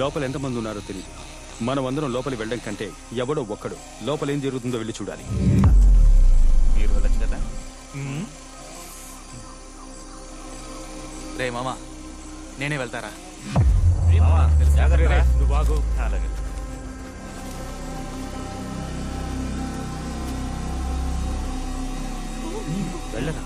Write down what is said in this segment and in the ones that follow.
లోపల ఎంతమంది ఉన్నారో తెలియదు. మనం అందరం లోపలికి వెళ్ళడం కంటే ఎవడో ఒక్కడు లోపల ఏం జరుగుతుందో వెళ్ళి చూడాలి. మీరు వెళ్ళచ్చు కదా. రే మామా, నేనే వెళ్తారా? నువ్వు బాగు. అలాగే. వెళ్ళరా.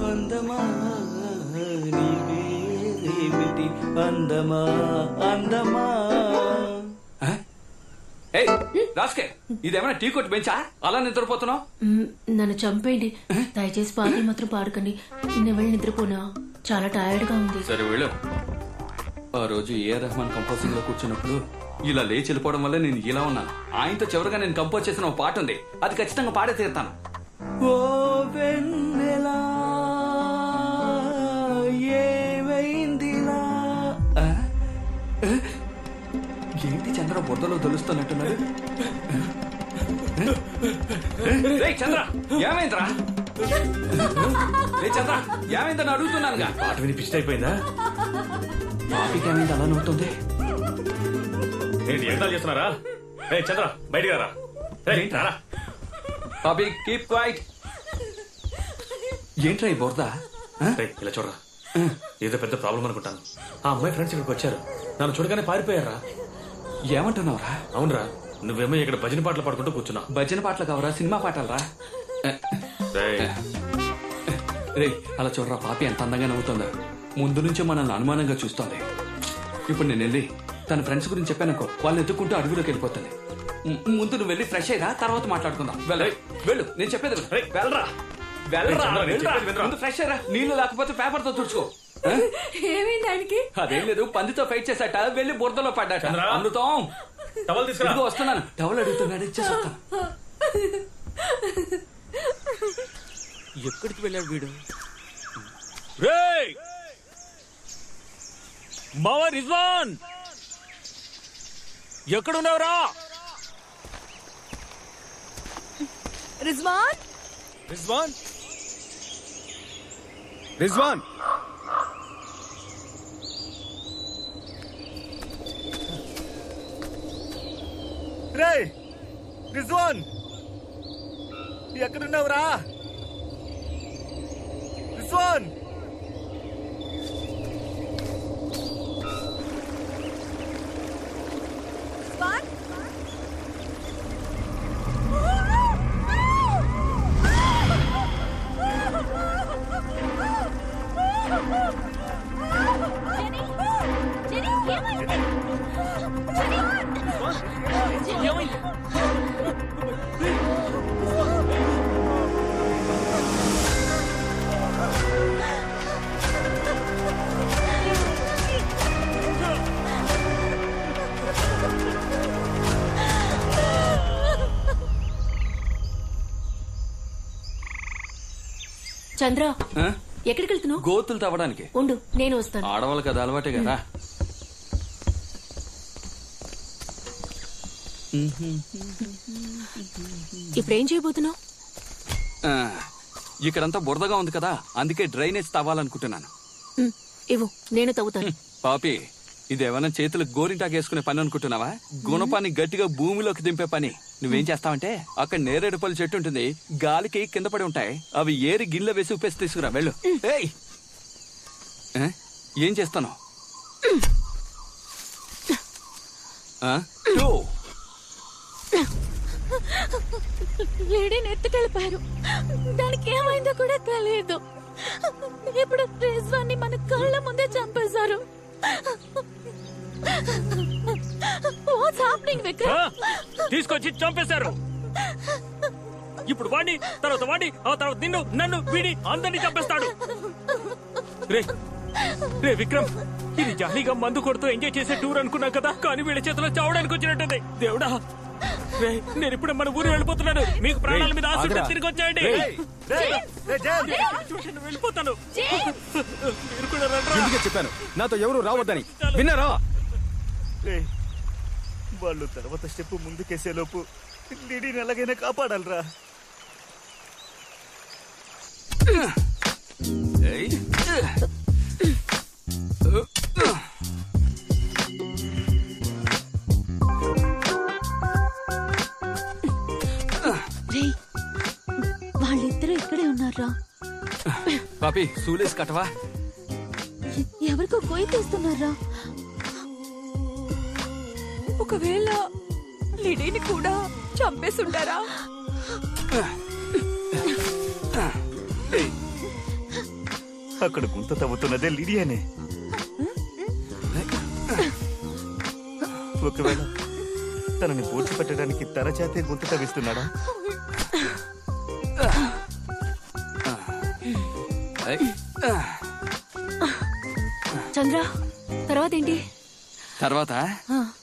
అందమా నీవేమిటి అందమా అందమా. రాస్కే, ఇదేమైనా టీ కొట్టు బెంచా? అలా నిద్రపోతున్నావు? నన్ను చంపేయండి దయచేసి పాటలు మాత్రం పాడకండి. నేను వెళ్ళి నిద్రపోనా, చాలా టైర్డ్ గా ఉంది. సరే వెళ్ళు. ఆ రోజు ఏఆర్ రెహమాన్ కంపోజింగ్ లో కూర్చున్నప్పుడు ఇలా లేచి వెళ్ళిపోవడం వల్ల నేను ఇలా ఉన్నాను. ఆయనతో చివరిగా నేను కంపోజ్ చేసిన ఒక పాట ఉంది, అది ఖచ్చితంగా పాడే తీరుతాను. ఓ వెన్నెలా ఏమైందిలా. ఏంటి చంద్ర బుర్రలో తెలుస్తున్నట్టున్నాడు? చంద్ర ఏమైందిరా? చంద్ర ఏమైందని అడుగుతున్నానుగా. పాట వినిపిస్తే అయిపోయిందా? పాపికి ఏమైంది అలా నవ్వుతుంది? ఏంటి ఎంటాలు చేస్తున్నారా? చంద్ర బయటికి రా. పాపి కీప్ క్వైట్. ఏంట్రా ఈ బురద? ఇలా చూడరా, ఏదో పెద్ద ప్రాబ్లం అనుకుంటాను. ఆ అమ్మాయి ఫ్రెండ్స్ ఇక్కడికి వచ్చారు, నన్ను చూడగానే పారిపోయారా. ఏమంటున్నావురా? అవునరా, నువ్వేమో ఇక్కడ భజన పాటలు పాడుకుంటూ కూర్చున్నావు. భజన పాటలు కావరా, సినిమా పాటలరా? రే అలా చూడరా, పాపి ఎంత అందంగా నవ్వుతుందా. ముందు నుంచే మనల్ని అనుమానంగా చూస్తోంది. ఇప్పుడు నేను వెళ్ళి తన ఫ్రెండ్స్ గురించి చెప్పానుకో, వాళ్ళు ఎత్తుకుంటూ అడుగులోకి వెళ్ళిపోతుంది. ముందు నువ్వు వెళ్ళి ఫ్రెష్ అయ్యరా, తర్వాత మాట్లాడుకుందాం. వెళ్ళు, నేను చెప్పేది వెళ్ళరా. వెళ్ళరా, ఫ్రెష్ అయ్యరా. నీళ్లు లేకపోతే పేపర్ తో తుడుచుకో. ఏమైంది ఆయనకి? అదేం లేదు, పందితో ఫైట్ చేశాట, వెళ్ళి బురదలో పడ్డాట. అమృతం టవల్ తీసుకురా. వస్తున్నాను. టవల్ అడుగుతున్నాడు, ఇచ్చేస్తా. ఎక్కడికి వెళ్ళాడు వీడు? మావా రిజ్వాన్, ఎక్కడున్నావురా? రిజ్వాన్, రిజ్వాన్, రిజ్వాన్. రే రిజ్వాన్, ఎక్కడున్నావురా? రిజ్వాన్, చంద్ర ఎక్కడికి వెళ్తున్నావు? గోతులు తవ్వడానికి. ఉండు, నేను వస్తాను. ఆడవాళ్ళకి అది అలవాటే కదా. ఇప్పుడేం చేయబోతున్నావు? ఇక్కడంతా బురదగా ఉంది కదా, అందుకే డ్రైనేజ్ తవ్వాలనుకుంటున్నాను. ఇవ్వు, నేను తవ్వుతాను. పాపి, ఇదేమైనా చేతులకు గోరింటాకు వేసుకునే పని అనుకుంటున్నావా? గుణపాన్ని గట్టిగా భూమిలోకి దింపే పని. నువ్వేం చేస్తావంటే అక్కడ నేరేడు పళ్ళు చెట్టు ఉంటుంది, గాలికి కింద పడి ఉంటాయి. అవి ఏరి గిన్నెలో వేసి ఉప్పేసి తీసుకురా, వెళ్ళు. ఏయ్ ఆ? ఏం చేస్తాను? లేడీని ఎత్తుకెళ్ళిపోయారు. దానికి ఏమైందో కూడా తెలియదు. ఇప్పుడు రిజ్వాన్ని మన కళ్ళ ముందే చంపేశారు. What's happening, Vikram? తీసుకొచ్చి చంపేశారు. ఇప్పుడు వాడిని, తర్వాత వాడిని, ఆ తర్వాత నిన్ను, నన్ను, వీడి అందరినీ చంపేస్తాడు. రే రే విక్రమ్, ఇది జాలీగా మందు కొడుతూ ఎంజాయ్ చేసే టూర్ అనుకున్నా కదా, కానీ వీళ్ళ చేతిలో చావడానికి వచ్చినట్టుంది. దేవుడా, రే నేను ఇప్పుడు మన ఊరు వెళ్ళిపోతున్నాను. మీకు ప్రాణాల మీద ఆశ ఉంటే తిరిగి వచ్చాయండి. వెళ్ళిపోతాను. మీరు కూడా రండ్రా. ఎందుకే చెప్పాను నాతో ఎవరు రావద్దని, విన్నారా? వాళ్ళు తర్వాత స్టెప్ ముందుకేసే లోపు లిడీని ఎలాగైనా కాపాడాలరా. వాళ్ళిద్దరూ ఇక్కడే ఉన్నారా? పాపి సూలేసి కట్టవా? ఎవరికో కొయ్యి తీస్తున్నారా? ఒకవేళ లిడీని కూడా చంపేస్తుంటారా? అక్కడ గుంత తవ్వుతున్నదే లిడియానే. ఒకవేళ తనని పూడ్చిపెట్టడానికి తన చేతే గుంత తవ్విస్తున్నాడా? చంద్ర, తర్వాత ఏంటి? తర్వాత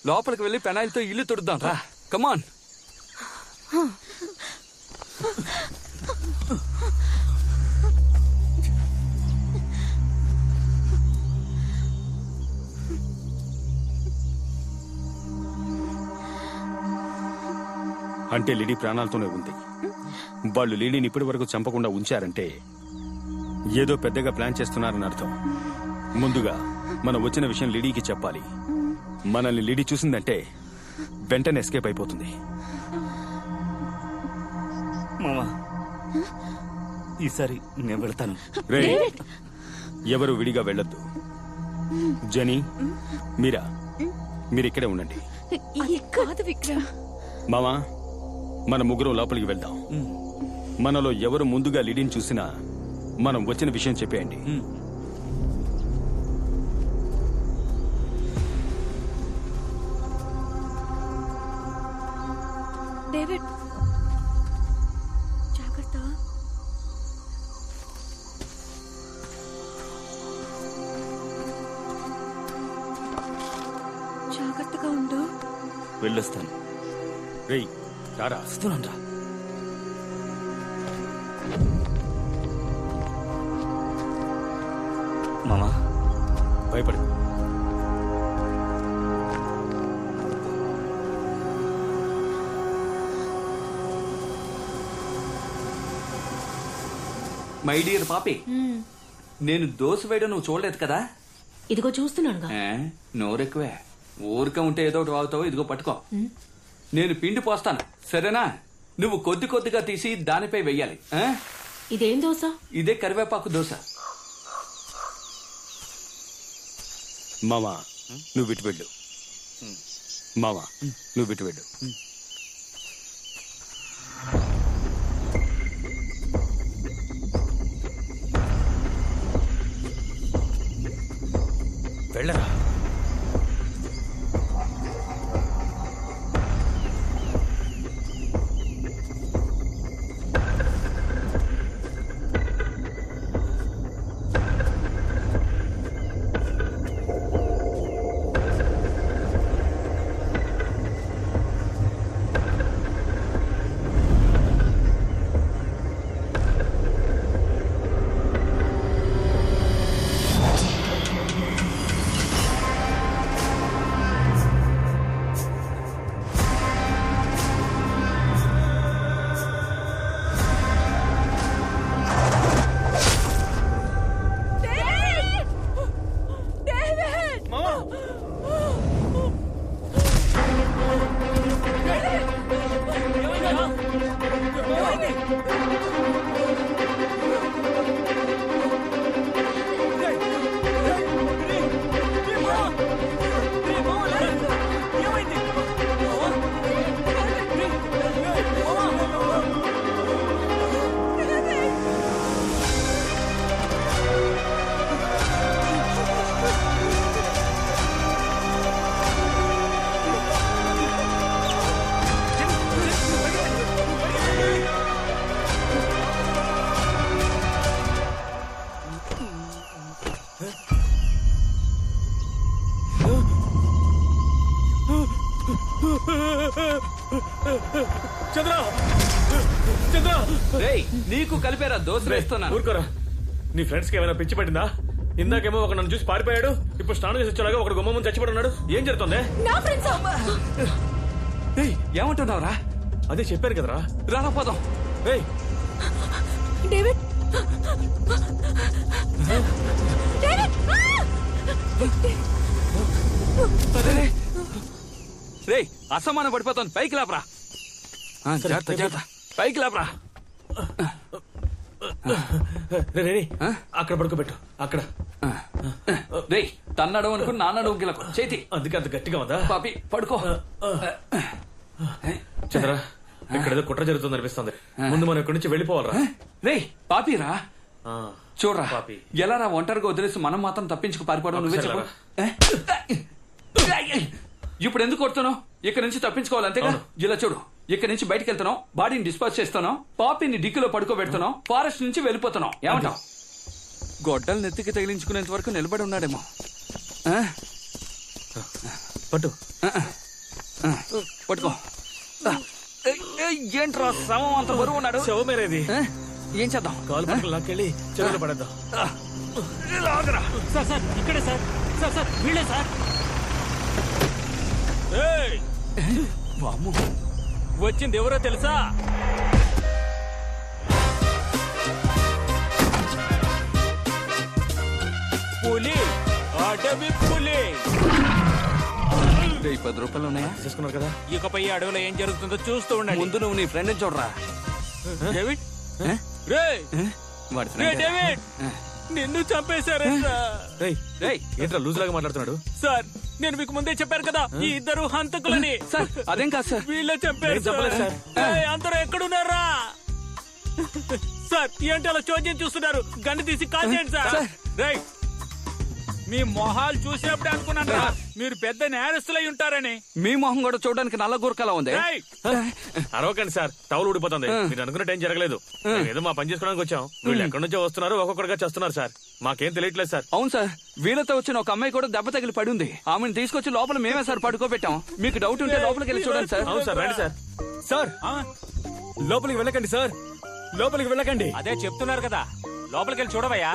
లోపలికి వెళ్ళి పెనాయిల్తో ఇల్లు తుడుద్దాం రా. కమాన్. అంటే లిడీ ప్రాణాలతోనే ఉంది. వాళ్ళు లిడీని ఇప్పటి వరకు చంపకుండా ఉంచారంటే ఏదో పెద్దగా ప్లాన్ చేస్తున్నారని అర్థం. ముందుగా మనం వచ్చిన విషయం లిడీకి చెప్పాలి. మనల్ని లిడీ చూసిందంటే వెంటనే ఎస్కేప్ అయిపోతుంది. మామా, ఈసారి నేను వెళ్తాను. రే, ఎవరు విడిగా వెళ్ళొద్దు. జని, మీరా, మీరిక్కడే ఉండండి. కాదు విక్రమ్, మామా, మన ముగ్గురం లోపలికి వెళ్దాం. మనలో ఎవరు ముందుగా లిడీని చూసినా మనం వచ్చిన విషయం చెప్పేయండి. డేవిడ్ జాగ్రత్త. జాగ్రత్తగా ఉండు. వెళ్ళొస్తాను. రేయ్, రారా. వస్తున్నాను. మామా, భయపడు. మై డియర్ పాపి, నేను దోశ వేయడం నువ్వు చూడలేదు కదా? ఇదిగో చూస్తున్నానుగా. నోరెక్కువే. ఊరికే ఉంటే ఏదో ఒకటి వాగుతావు. ఇదిగో పట్టుకో. నేను పిండి పోస్తాను, సరేనా? నువ్వు కొద్ది కొద్దిగా తీసి దానిపై వెయ్యాలి. ఇదేం దోశ? ఇదే కరివేపాకు దోశ. మామా, నువ్వు విటు వెళ్ళు. మామా, నువ్వు విటు వెళ్ళు. వెళ్ళరా. చంద్ర చంద్ర రేయ్ నీకు కలిపారా దోశ వేస్తున్నాను. ఊరుకోరా. నీ ఫ్రెండ్స్ కి ఏమైనా పిచ్చి పట్టిందా? ఇందాకేమో ఒక నన్ను చూసి పారిపోయాడు, ఇప్పుడు స్నానం చేసి వచ్చేలాగా ఒకడు గుమ్మ ముందు చచ్చిపడి ఉన్నాడు. ఏం జరుగుతుంది? నా ఫ్రెండ్స్ రేయ్ ఏమంటున్నావురా? అదే చెప్పారు కదరా. రారా పోదాం. రేయ్ డేవిడ్ డేవిడ్ అరే రేయ్ అసమానం పడిపోతాను. పైకి లేపరా. జాగ్రత్త జాగ్రత్త. పైకి లేపరా. రే అక్కడ పడుకోబెట్టు. అక్కడ రేయ్ తన్నడం అనుకుని నాన్నడం గిలకు చేతి. అందుకే అంత గట్టిగా ఉందా? పాపి పడుకో. చంద్ర ఇక్కడ ఏదో కుట్ర జరుగుతుంది అనిపిస్తుంది. ముందు మనం ఇక్కడి నుంచి వెళ్ళిపోవాలరా. రేయ్ పాపిరా ఆ, చూడరా పాపి. ఎలా రా ఒంటరిగా వదిలేసి మనం మాత్రం తప్పించుకు పారిపోవడం నువ్వే చెప్పు. ఇప్పుడు ఎందుకు కొడుతున్నావు? ఇక్కడ నుంచి తప్పించుకోవాలి అంతేగా. ఇలా చూడు, ఇక్కడ నుంచి బయటకు వెళ్తున్నావు, బాడీని డిస్పోజ్ చేస్తున్నావు, పాపిని డిక్కులో పడుకోబెడుతున్నావు, ఫారెస్ట్ నుంచి వెళ్ళిపోతున్నావు. ఏమంటావు? గొడ్డలు నెత్తికి తగిలించుకునేంత వరకు నిలబడి ఉన్నాడేమో. పట్టు. పట్టుకో. ఏంట్రా శవం అంత బరువు ఉన్నాడు? శవమేరేది. ఏం చేద్దాం? కాలు పట్టుకుని లాక్కెళ్ళి చెరువులో పడేద్దాం. సార్ సార్ ఇక్కడే సార్. సార్ సార్ వీళ్ళే సార్. ఏయ్! వామ్మో. వచ్చింది ఎవరో తెలుసా? పులి, అడవి పులి. రేయ్ 10 రూపాయలు ఉన్నాయా? చేసుకున్నారు కదా. ఇకపై ఈ అడవిలో ఏం జరుగుతుందో చూస్తూ ఉండండి. ముందు నువ్వు నీ ఫ్రెండ్ చూడరా. డేవిడ్ రేయ్ వాడి రే ఫ్రెండ్. డేవిడ్ నిన్ను చంపేశారంట. రేయ్ ఏంట్రా లూజ్ లాగా మాట్లాడుతున్నాడు? సార్ నేను మీకు ముందే చెప్పాను కదా ఈ ఇద్దరు హంతకులని. సార్ అదేం కాదు సార్. వీళ్ళే చంపారు నేను చెప్పలేదు సార్. ఏయ్, అందరూ ఎక్కడున్నారా? సార్ ఏంటి అలా చోద్యం చూస్తున్నారు? గన్ను తీసి కాల్ చేయండి సార్. సార్. రేయ్ మీ మొహాలు చూసినప్పుడే అనుకున్నాను రా, మీరు పెద్ద నేరస్తులై ఉంటారని. మీ మొహం కూడా చూడడానికి నల్ల గురకలా ఉంది. రేయ్, అరవకండి సార్, టవల్ ఊడిపోతుంది. మీరు అనుకున్నట్టు ఏం జరగలేదు. ఏదో మా పని చేసుకోవడానికి వచ్చాం. వీళ్ళు ఎక్కడి నుంచో వస్తున్నారు, ఒక్కొక్కడిగా చేస్తున్నారు సార్. మాకేం తెలియట్లేదు సార్. అవును సార్, వీళ్ళతో వచ్చిన ఒక అమ్మాయి కూడా దెబ్బ తగిలి పడి ఉంది. ఆమెను తీసుకొచ్చి లోపల మేమే సార్ పడుకోబెట్టాం. మీకు డౌట్ ఉంటే లోపలికి వెళ్ళి చూడండి సార్. అవును సార్, రండి సార్. సార్ లోపలికి వెళ్ళకండి సార్, లోపలికి వెళ్ళకండి. అదే చెప్తున్నారు కదా, లోపలికి వెళ్ళి చూడవయ్యా.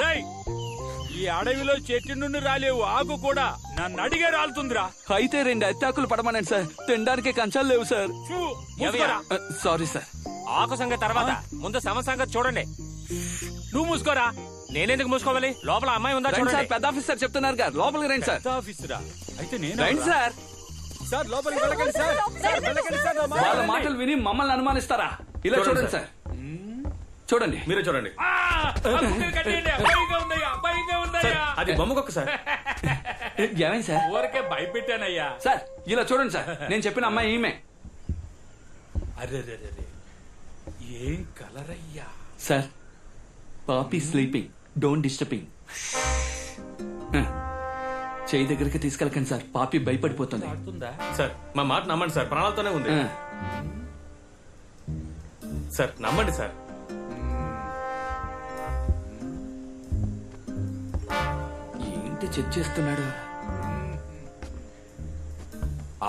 ఈ అడవిలో చెట్టు నుండి రాలేవు ఆకు కూడా నన్ను అడిగే రాలుతుందిరా. అయితే 2 అత్తాకులు పడమనండి సార్, తినడానికి కంచాలు లేవు సార్. Sorry sir. ఆకు సంగతి తర్వాత, ముందు శవ సంగతి చూడండి. నువ్వు మూసుకోరా. నేనెందుకు మూసుకోవాలి? లోపల అమ్మాయి ఉందా రండి చూడండి. సార్, పెద్ద ఆఫీసర్ చెప్తున్నారు గారు, లోపలికి రండి సార్. ఆఫీసరా అయితే నేను రండి సార్. సార్ లోపలికి వెళ్ళకండి సార్, సార్ వెళ్ళకండి సార్. వాళ్ళ మాటలు విని మమ్మల్ని అనుమానిస్తారా? ఇలా చూడండి సార్, చూడండి. మీరే చూడండి. సార్, అది బొమ్మకొక్క సార్. ఏమైంది సార్? ఊరికే భయపెట్టానయ్యా. సార్ ఇలా చూడండి సార్, నేను చెప్పిన అమ్మాయి ఈమె. అరే ఏం కలరయ్యా. సార్ పాపీ స్లీపింగ్, డోంట్ డిస్టర్బింగ్. చేయి దగ్గరికి తీసుకెళ్ళకండి సార్, పాపి భయపడిపోతుంది. సార్ మా మాట నమ్మండి సార్, ప్రాణాలతోనే ఉంది. సార్ నమ్మండి సార్. ఏంటి చెక్ చేస్తున్నాడు?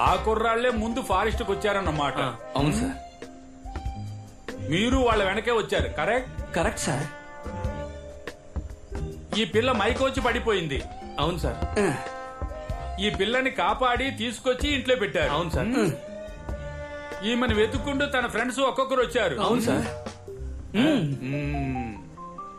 ఆ కుర్రాళ్లే ముందు ఫారెస్ట్ కు వచ్చారన్నమాట. అవును సార్. మీరు వాళ్ళ వెనకే వచ్చారు, కరెక్ట్? Correct sir. ఈ పిల్ల మైకొచ్చి పడిపోయింది. అవును సార్. ఈ పిల్లని కాపాడి తీసుకొచ్చి ఇంట్లో పెట్టారు. అవును సార్. ఈమెను వెతుక్కుంటూ తన ఫ్రెండ్స్ ఒక్కొక్కరు వచ్చారు. అవును సార్.